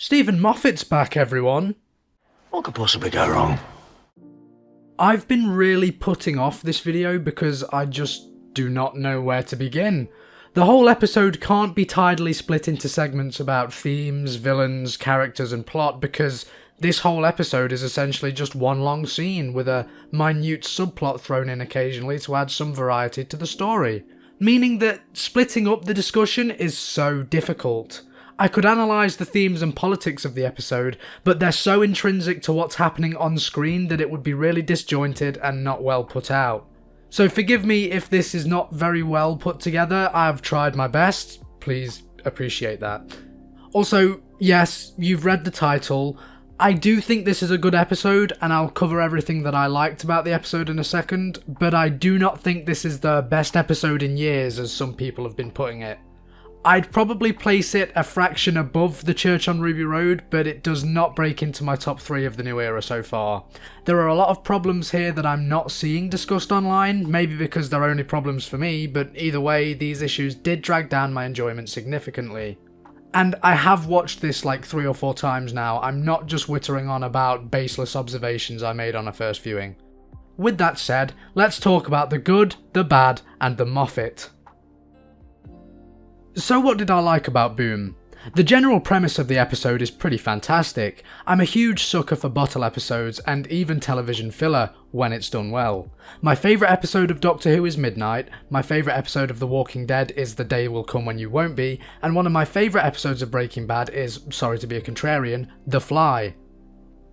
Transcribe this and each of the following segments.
Steven Moffat's back, everyone. What could possibly go wrong? I've been really putting off this video because I just do not know where to begin. The whole episode can't be tidily split into segments about themes, villains, characters and plot because this whole episode is essentially just one long scene with a minute subplot thrown in occasionally to add some variety to the story. Meaning that splitting up the discussion is so difficult. I could analyse the themes and politics of the episode, but they're so intrinsic to what's happening on screen that it would be really disjointed and not well put out. So forgive me if this is not very well put together, I've tried my best, please appreciate that. Also, yes, you've read the title. I do think this is a good episode, and I'll cover everything that I liked about the episode in a second, but I do not think this is the best episode in years, as some people have been putting it. I'd probably place it a fraction above The Church on Ruby Road, but it does not break into my top 3 of the new era so far. There are a lot of problems here that I'm not seeing discussed online, maybe because they're only problems for me, but either way, these issues did drag down my enjoyment significantly. And I have watched this like 3 or 4 times now, I'm not just whittering on about baseless observations I made on a first viewing. With that said, let's talk about the good, the bad, and the Moffat. So what did I like about Boom? The general premise of the episode is pretty fantastic. I'm a huge sucker for bottle episodes and even television filler, when it's done well. My favourite episode of Doctor Who is Midnight, my favourite episode of The Walking Dead is The Day Will Come When You Won't Be, and one of my favourite episodes of Breaking Bad is, sorry to be a contrarian, The Fly.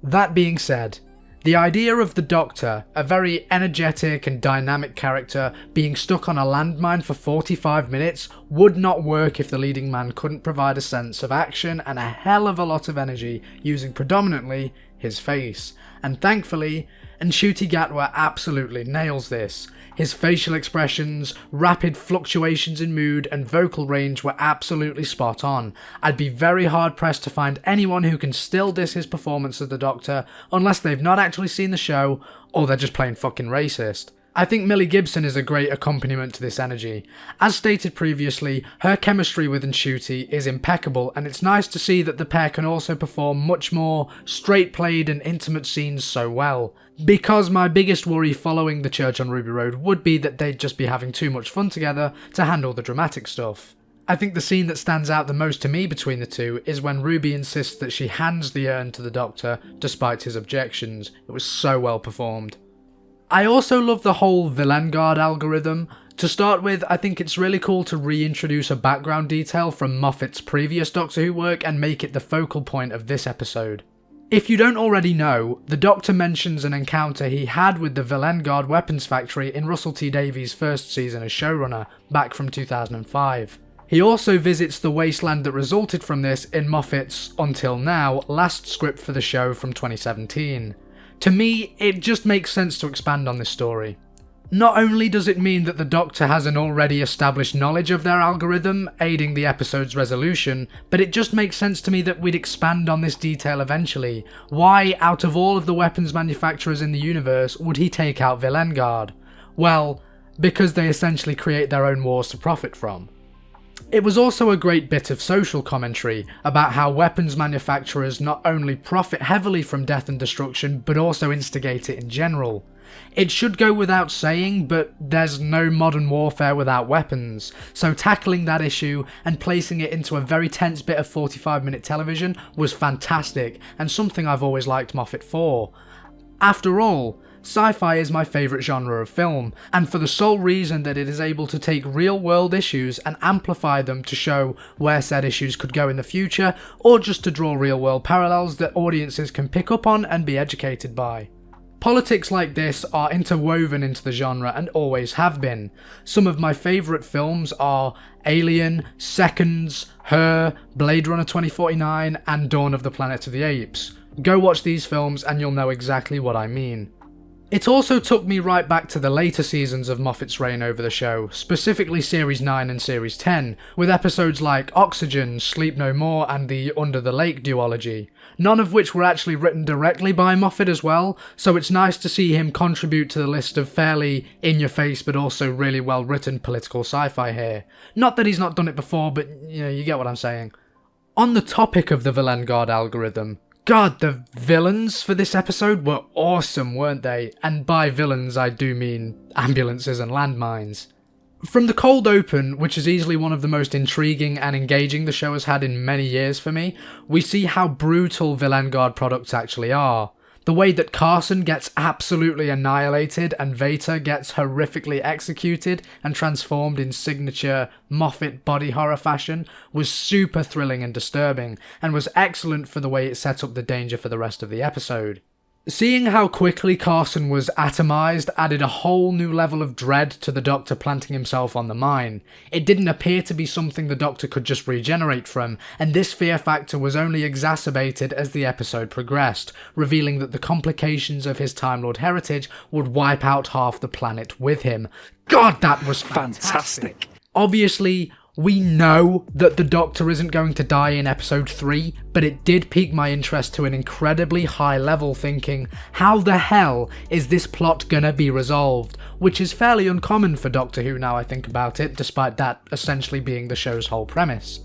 That being said, the idea of the Doctor, a very energetic and dynamic character, being stuck on a landmine for 45 minutes would not work if the leading man couldn't provide a sense of action and a hell of a lot of energy using predominantly his face. And thankfully, Ncuti Gatwa absolutely nails this. His facial expressions, rapid fluctuations in mood and vocal range were absolutely spot on. I'd be very hard pressed to find anyone who can still diss his performance as the Doctor unless they've not actually seen the show or they're just plain fucking racist. I think Millie Gibson is a great accompaniment to this energy. As stated previously, her chemistry with Ncuti is impeccable and it's nice to see that the pair can also perform much more straight-played and intimate scenes so well. Because my biggest worry following The Church on Ruby Road would be that they'd just be having too much fun together to handle the dramatic stuff. I think the scene that stands out the most to me between the two is when Ruby insists that she hands the urn to the Doctor despite his objections. It was so well performed. I also love the whole Villengard algorithm. To start with, I think it's really cool to reintroduce a background detail from Moffat's previous Doctor Who work and make it the focal point of this episode. If you don't already know, the Doctor mentions an encounter he had with the Villengard weapons factory in Russell T Davies' first season as showrunner, back from 2005. He also visits the wasteland that resulted from this in Moffat's, until now, last script for the show from 2017. To me, it just makes sense to expand on this story. Not only does it mean that the Doctor has an already established knowledge of their algorithm, aiding the episode's resolution, but it just makes sense to me that we'd expand on this detail eventually. Why, out of all of the weapons manufacturers in the universe, would he take out Villengard? Well, because they essentially create their own wars to profit from. It was also a great bit of social commentary about how weapons manufacturers not only profit heavily from death and destruction, but also instigate it in general. It should go without saying, but there's no modern warfare without weapons, so tackling that issue and placing it into a very tense bit of 45-minute television was fantastic, and something I've always liked Moffat for. After all, sci-fi is my favourite genre of film, and for the sole reason that it is able to take real-world issues and amplify them to show where said issues could go in the future, or just to draw real-world parallels that audiences can pick up on and be educated by. Politics like this are interwoven into the genre and always have been. Some of my favourite films are Alien, Seconds, Her, Blade Runner 2049 and Dawn of the Planet of the Apes. Go watch these films and you'll know exactly what I mean. It also took me right back to the later seasons of Moffat's reign over the show, specifically Series 9 and Series 10, with episodes like Oxygen, Sleep No More and the Under the Lake duology, none of which were actually written directly by Moffat as well, so it's nice to see him contribute to the list of fairly in-your-face but also really well-written political sci-fi here. Not that he's not done it before, but you get what I'm saying. On the topic of the Vilengard algorithm, God, the villains for this episode were awesome, weren't they? And by villains I do mean ambulances and landmines. From the cold open, which is easily one of the most intriguing and engaging the show has had in many years for me, we see how brutal Vilengard products actually are. The way that Carson gets absolutely annihilated and Vader gets horrifically executed and transformed in signature Moffat body horror fashion was super thrilling and disturbing, and was excellent for the way it set up the danger for the rest of the episode. Seeing how quickly Carson was atomized added a whole new level of dread to the Doctor planting himself on the mine. It didn't appear to be something the Doctor could just regenerate from, and this fear factor was only exacerbated as the episode progressed, revealing that the complications of his Time Lord heritage would wipe out half the planet with him. God, that was fantastic! Obviously, we know that the Doctor isn't going to die in episode 3, but it did pique my interest to an incredibly high level, thinking, how the hell is this plot gonna be resolved? Which is fairly uncommon for Doctor Who now I think about it, despite that essentially being the show's whole premise.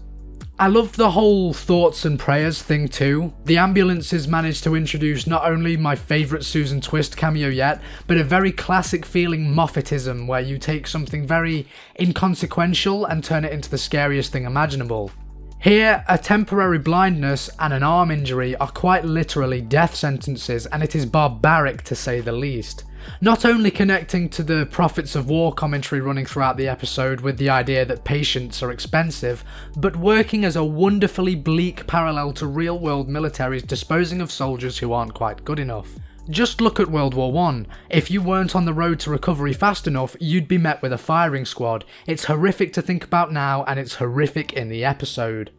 I loved the whole thoughts and prayers thing too. The ambulances managed to introduce not only my favourite Susan Twist cameo yet, but a very classic feeling Moffatism where you take something very inconsequential and turn it into the scariest thing imaginable. Here, a temporary blindness and an arm injury are quite literally death sentences, and it is barbaric to say the least. Not only connecting to the Prophets of War commentary running throughout the episode with the idea that patients are expensive, but working as a wonderfully bleak parallel to real-world militaries disposing of soldiers who aren't quite good enough. Just look at World War I. If you weren't on the road to recovery fast enough, you'd be met with a firing squad. It's horrific to think about now, and it's horrific in the episode.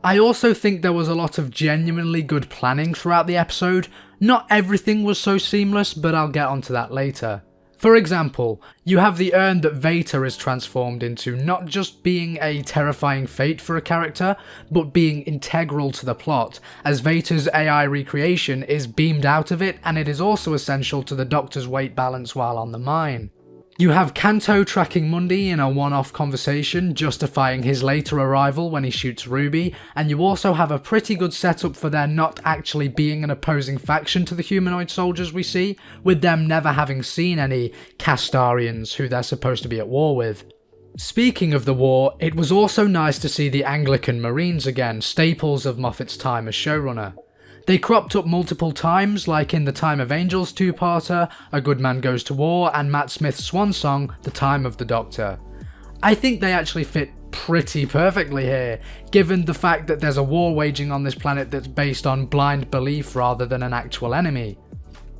I also think there was a lot of genuinely good planning throughout the episode. Not everything was so seamless, but I'll get onto that later. For example, you have the urn that Vader is transformed into not just being a terrifying fate for a character, but being integral to the plot, as Vader's AI recreation is beamed out of it, and it is also essential to the Doctor's weight balance while on the mine. You have Kanto tracking Mundy in a one-off conversation, justifying his later arrival when he shoots Ruby, and you also have a pretty good setup for there not actually being an opposing faction to the humanoid soldiers we see, with them never having seen any Castarians who they're supposed to be at war with. Speaking of the war, it was also nice to see the Anglican Marines again, staples of Moffat's time as showrunner. They cropped up multiple times, like in the Time of Angels two-parter, A Good Man Goes to War, and Matt Smith's swan song, The Time of the Doctor. I think they actually fit pretty perfectly here, given the fact that there's a war waging on this planet that's based on blind belief rather than an actual enemy.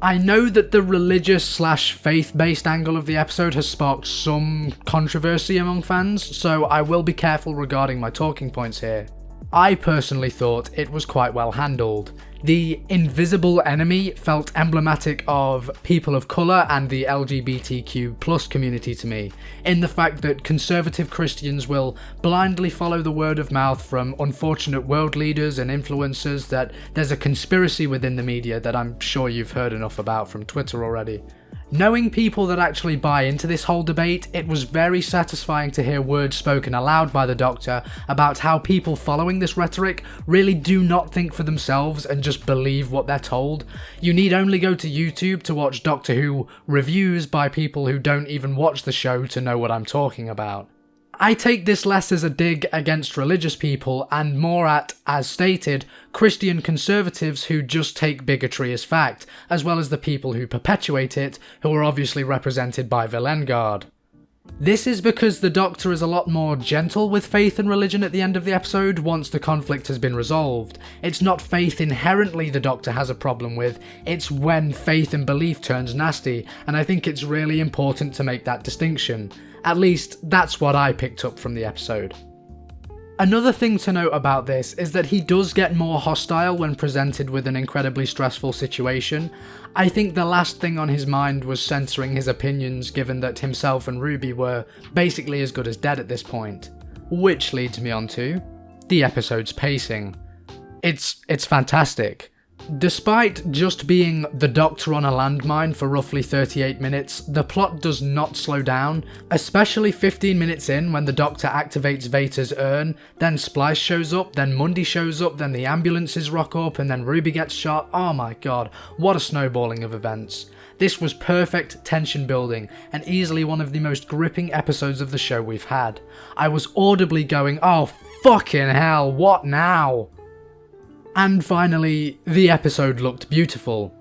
I know that the religious/faith-based angle of the episode has sparked some controversy among fans, so I will be careful regarding my talking points here. I personally thought it was quite well handled. The invisible enemy felt emblematic of people of colour and the LGBTQ+ community to me, in the fact that conservative Christians will blindly follow the word of mouth from unfortunate world leaders and influencers that there's a conspiracy within the media that I'm sure you've heard enough about from Twitter already. Knowing people that actually buy into this whole debate, it was very satisfying to hear words spoken aloud by the Doctor about how people following this rhetoric really do not think for themselves and just believe what they're told. You need only go to YouTube to watch Doctor Who reviews by people who don't even watch the show to know what I'm talking about. I take this less as a dig against religious people and more at, as stated, Christian conservatives who just take bigotry as fact, as well as the people who perpetuate it, who are obviously represented by Vilengard. This is because the Doctor is a lot more gentle with faith and religion at the end of the episode once the conflict has been resolved. It's not faith inherently the Doctor has a problem with, it's when faith and belief turns nasty, and I think it's really important to make that distinction. At least, that's what I picked up from the episode. Another thing to note about this is that he does get more hostile when presented with an incredibly stressful situation. I think the last thing on his mind was censoring his opinions, given that himself and Ruby were basically as good as dead at this point. Which leads me on to the episode's pacing. It's fantastic. Despite just being the Doctor on a landmine for roughly 38 minutes, the plot does not slow down, especially 15 minutes in when the Doctor activates Vader's urn, then Splice shows up, then Mundy shows up, then the ambulances rock up, and then Ruby gets shot. Oh my god, what a snowballing of events. This was perfect tension building, and easily one of the most gripping episodes of the show we've had. I was audibly going, oh fucking hell, what now? And finally, the episode looked beautiful.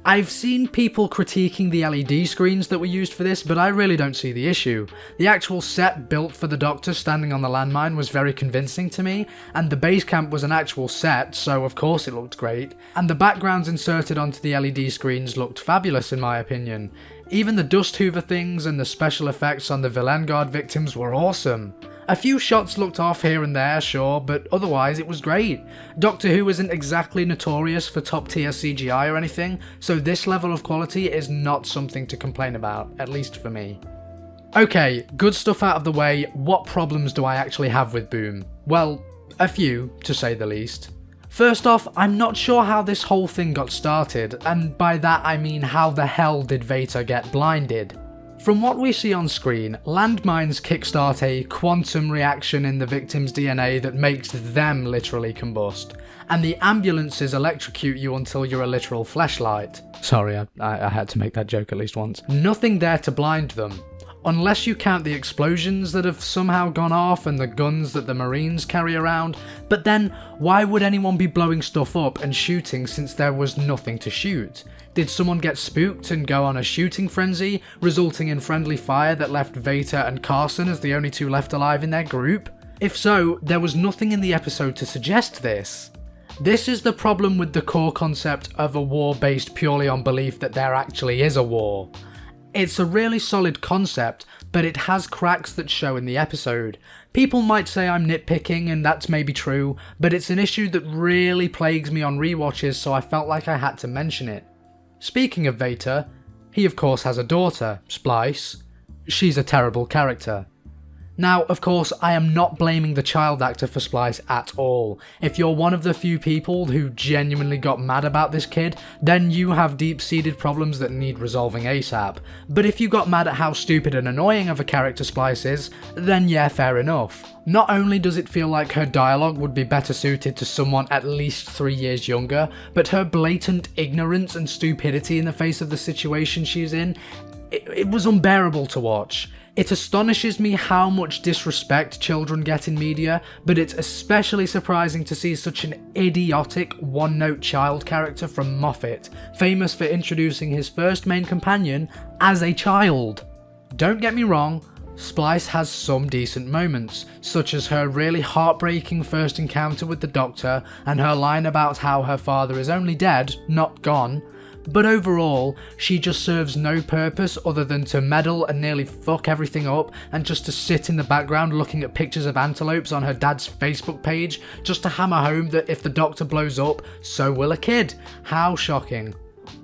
I've seen people critiquing the LED screens that were used for this, but I really don't see the issue. The actual set built for the Doctor standing on the landmine was very convincing to me, and the base camp was an actual set, so of course it looked great, and the backgrounds inserted onto the LED screens looked fabulous in my opinion. Even the dust hoover things and the special effects on the Vilengard victims were awesome. A few shots looked off here and there, sure, but otherwise it was great. Doctor Who isn't exactly notorious for top tier CGI or anything, so this level of quality is not something to complain about, at least for me. Okay, good stuff out of the way, what problems do I actually have with Boom? Well, a few, to say the least. First off, I'm not sure how this whole thing got started, and by that I mean how the hell did Vader get blinded? From what we see on screen, landmines kickstart a quantum reaction in the victim's DNA that makes them literally combust, and the ambulances electrocute you until you're a literal fleshlight. Sorry, I had to make that joke at least once. Nothing there to blind them. Unless you count the explosions that have somehow gone off and the guns that the Marines carry around, but then why would anyone be blowing stuff up and shooting since there was nothing to shoot? Did someone get spooked and go on a shooting frenzy, resulting in friendly fire that left Vader and Carson as the only two left alive in their group? If so, there was nothing in the episode to suggest this. This is the problem with the core concept of a war based purely on belief that there actually is a war. It's a really solid concept, but it has cracks that show in the episode. People might say I'm nitpicking, and that's maybe true, but it's an issue that really plagues me on rewatches, so I felt like I had to mention it. Speaking of Vader, he of course has a daughter, Splice. She's a terrible character. Now, of course, I am not blaming the child actor for Splice at all. If you're one of the few people who genuinely got mad about this kid, then you have deep-seated problems that need resolving ASAP. But if you got mad at how stupid and annoying of a character Splice is, then yeah, fair enough. Not only does it feel like her dialogue would be better suited to someone at least 3 years younger, but her blatant ignorance and stupidity in the face of the situation she's in, it was unbearable to watch. It astonishes me how much disrespect children get in media, but it's especially surprising to see such an idiotic one-note child character from Moffat, famous for introducing his first main companion as a child. Don't get me wrong, Splice has some decent moments, such as her really heartbreaking first encounter with the Doctor and her line about how her father is only dead, not gone. But overall, she just serves no purpose other than to meddle and nearly fuck everything up, and just to sit in the background looking at pictures of antelopes on her dad's Facebook page, just to hammer home that if the Doctor blows up, so will a kid. How shocking.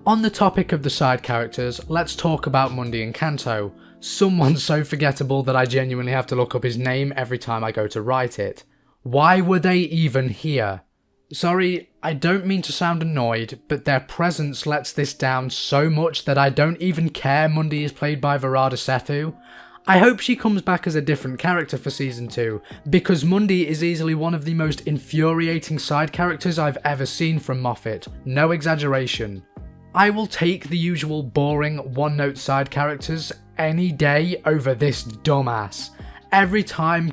On the topic of the side characters, let's talk about Mundy and Kanto. Someone so forgettable that I genuinely have to look up his name every time I go to write it. Why were they even here? Sorry, I don't mean to sound annoyed, but their presence lets this down so much that I don't even care Mundy is played by Varada Sethu. I hope she comes back as a different character for season 2, because Mundy is easily one of the most infuriating side characters I've ever seen from Moffat, no exaggeration. I will take the usual boring one-note side characters any day over this dumbass. Every time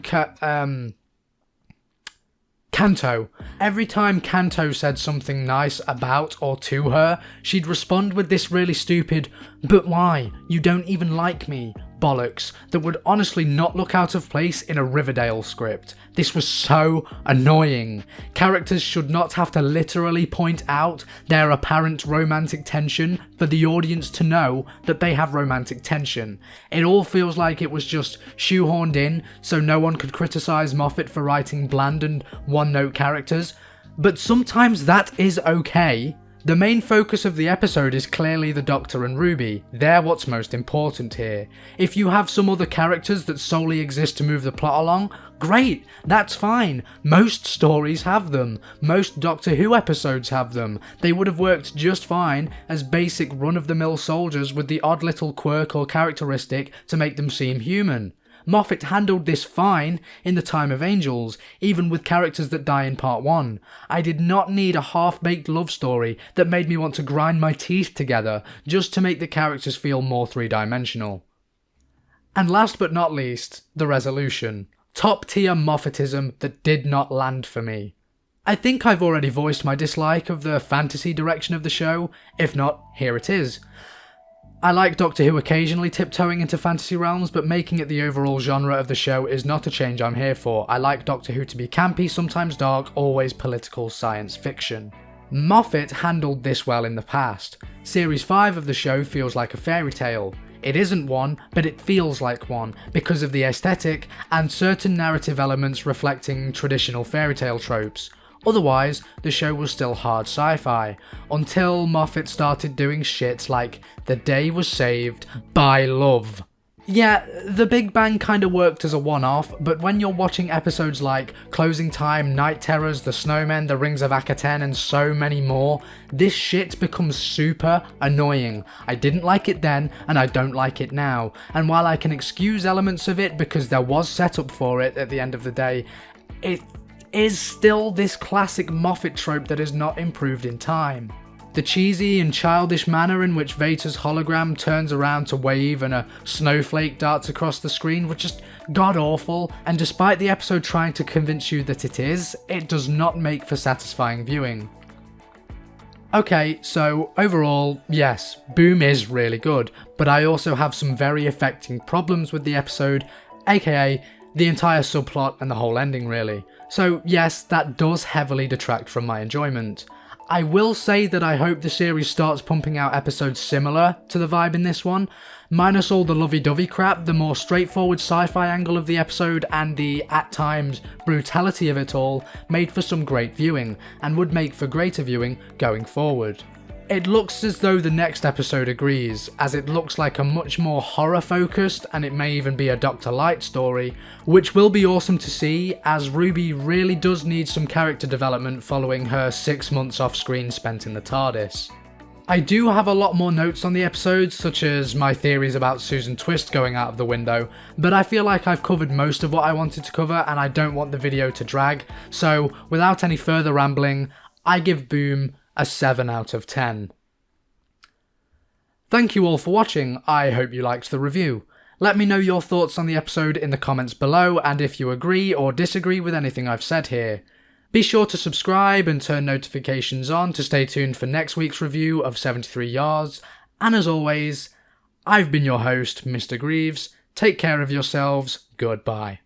Every time Kanto said something nice about or to her, she'd respond with this really stupid, "But why? You don't even like me," bollocks that would honestly not look out of place in a Riverdale script. This was so annoying. Characters should not have to literally point out their apparent romantic tension for the audience to know that they have romantic tension. It all feels like it was just shoehorned in so no one could criticise Moffat for writing bland and one-note characters. But sometimes that is okay. The main focus of the episode is clearly the Doctor and Ruby. They're what's most important here. If you have some other characters that solely exist to move the plot along, great, that's fine. Most stories have them. Most Doctor Who episodes have them. They would have worked just fine as basic run-of-the-mill soldiers with the odd little quirk or characteristic to make them seem human. Moffat handled this fine in The Time of Angels, even with characters that die in part 1. I did not need a half-baked love story that made me want to grind my teeth together just to make the characters feel more three-dimensional. And last but not least, the resolution. Top-tier Moffatism that did not land for me. I think I've already voiced my dislike of the fantasy direction of the show. If not, here it is. I like Doctor Who occasionally tiptoeing into fantasy realms, but making it the overall genre of the show is not a change I'm here for. I like Doctor Who to be campy, sometimes dark, always political science fiction. Moffat handled this well in the past. Series 5 of the show feels like a fairy tale. It isn't one, but it feels like one, because of the aesthetic and certain narrative elements reflecting traditional fairy tale tropes. Otherwise, the show was still hard sci-fi, until Moffat started doing shit like The Day Was Saved by Love. Yeah, The Big Bang kinda worked as a one-off, but when you're watching episodes like Closing Time, Night Terrors, The Snowmen, The Rings of Akaten, and so many more, this shit becomes super annoying. I didn't like it then, and I don't like it now, and while I can excuse elements of it because there was setup for it at the end of the day, it is still this classic Moffat trope that is not improved in time. The cheesy and childish manner in which Vader's hologram turns around to wave and a snowflake darts across the screen was just god-awful, and despite the episode trying to convince you that it does not make for satisfying viewing. Okay, so overall, yes, Boom is really good, but I also have some very affecting problems with the episode, aka the entire subplot and the whole ending really. So yes, that does heavily detract from my enjoyment. I will say that I hope the series starts pumping out episodes similar to the vibe in this one, minus all the lovey-dovey crap. The more straightforward sci-fi angle of the episode and the, at times, brutality of it all made for some great viewing, and would make for greater viewing going forward. It looks as though the next episode agrees, as it looks like a much more horror focused, and it may even be a Dr. Light story, which will be awesome to see, as Ruby really does need some character development following her 6 months off screen spent in the TARDIS. I do have a lot more notes on the episodes, such as my theories about Susan Twist going out of the window, but I feel like I've covered most of what I wanted to cover and I don't want the video to drag, so without any further rambling, I give Boom a 7 out of 10. Thank you all for watching, I hope you liked the review. Let me know your thoughts on the episode in the comments below, and if you agree or disagree with anything I've said here. Be sure to subscribe and turn notifications on to stay tuned for next week's review of 73 Yards, and as always, I've been your host, Mr. Greaves. Take care of yourselves, goodbye.